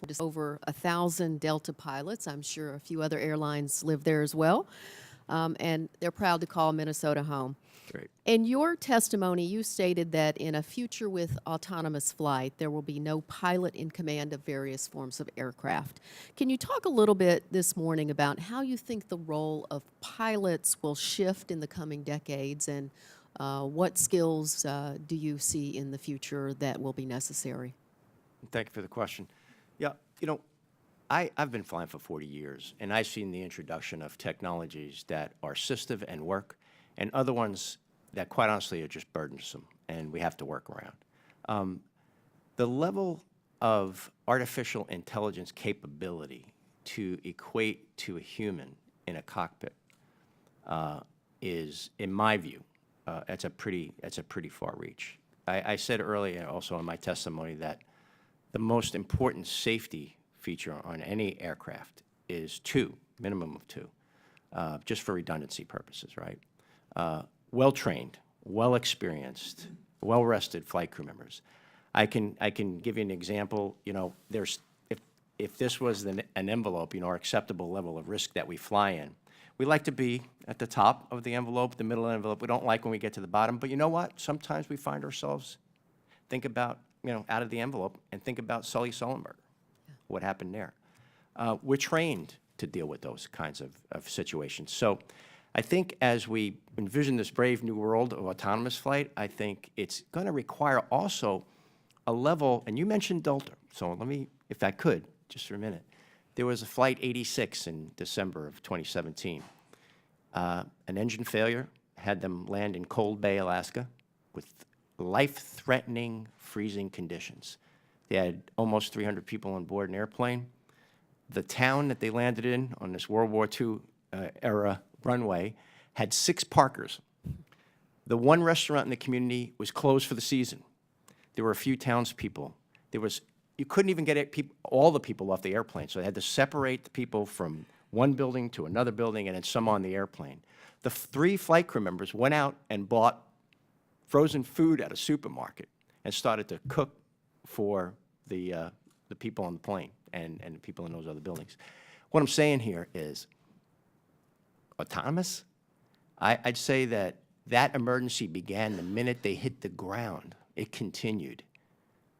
just over 1,000 Delta pilots. I'm sure a few other airlines live there as well. And they're proud to call Minnesota home. Great. In your testimony, you stated that in a future with autonomous flight, there will be no pilot in command of various forms of aircraft. Can you talk a little bit this morning about how you think the role of pilots will shift in the coming decades, and what skills do you see in the future that will be necessary? Thank you for the question. Yeah, you know, I've been flying for 40 years, and I've seen the introduction of technologies that are assistive and work, and other ones that, quite honestly, are just burdensome, and we have to work around. The level of artificial intelligence capability to equate to a human in a cockpit is, in my view, that's a pretty far reach. I said earlier, also in my testimony, that the most important safety feature on any aircraft is minimum of two, just for redundancy purposes, right? Well-trained, well-experienced, well-rested flight crew members. I can give you an example. You know, if this was an envelope, you know, our acceptable level of risk that we fly in, we like to be at the top of the envelope, the middle envelope. We don't like when we get to the bottom. But you know what? Sometimes we find ourselves think about, you know, out of the envelope and think about Sully Sullenberger, what happened there. We're trained to deal with those kinds of situations. So I think as we envision this brave new world of autonomous flight, I think it's going to require also a level, and you mentioned Delta, so let me, if I could, just for a minute. There was a Flight 86 in December of 2017. An engine failure had them land in Cold Bay, Alaska, with life-threatening freezing conditions. They had almost 300 people on board an airplane. The town that they landed in on this World War II era runway had 6 parkers. The one restaurant in the community was closed for the season. There were a few townspeople. You couldn't even get all the people off the airplane, so they had to separate the people from one building to another building and then some on the airplane. The 3 flight crew members went out and bought frozen food at a supermarket and started to cook for the people on the plane and the people in those other buildings. What I'm saying here is autonomous. I'd say that emergency began the minute they hit the ground. It continued.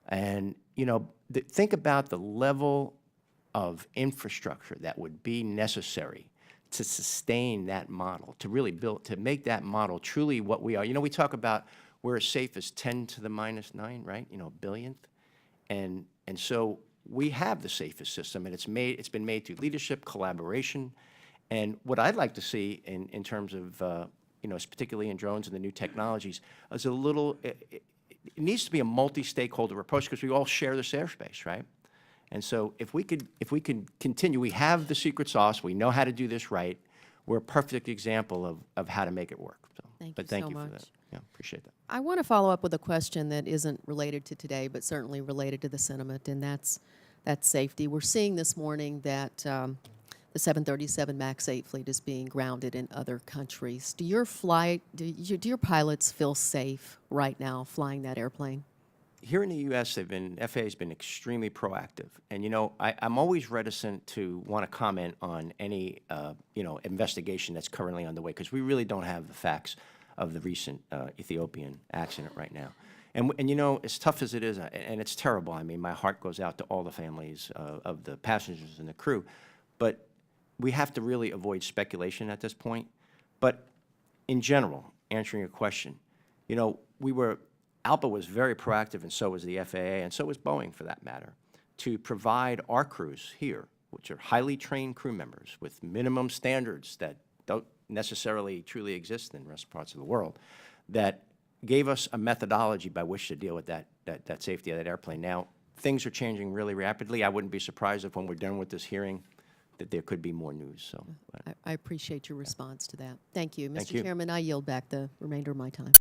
And, you know, think about the level of infrastructure that would be necessary to sustain that model, to really to make that model truly what we are. You know, we talk about we're as safe as 10 to the minus 9, right? You know, billionth. And so we have the safest system, and it's been made through leadership, collaboration. And what I'd like to see in terms of, you know, particularly in drones and the new technologies, is a little, it needs to be a multi-stakeholder approach because we all share this airspace, right? And so if we could continue, we have the secret sauce, we know how to do this right, we're a perfect example of how to make it work. So, thank you for that. Yeah, appreciate that. I want to follow up with a question that isn't related to today, but certainly related to the sentiment, and that's safety. We're seeing this morning that the 737 MAX 8 fleet is being grounded in other countries. Do your pilots feel safe right now flying that airplane? Here in the U.S., FAA's been extremely proactive, and you know, I'm always reticent to want to comment on any you know, investigation that's currently underway because we really don't have the facts of the recent Ethiopian accident right now. And you know, as tough as it is, and it's terrible. I mean, my heart goes out to all the families of the passengers and the crew, but we have to really avoid speculation at this point. But in general, answering your question, you know, ALPA was very proactive, and so was the FAA, and so was Boeing for that matter, to provide our crews here, which are highly trained crew members with minimum standards that don't necessarily truly exist in rest parts of the world, that gave us a methodology by which to deal with that safety of that airplane. Now, things are changing really rapidly. I wouldn't be surprised if when we're done with this hearing that there could be more news. So I appreciate your response to that. Thank you. Thank Mr. you. Chairman, I yield back the remainder of my time.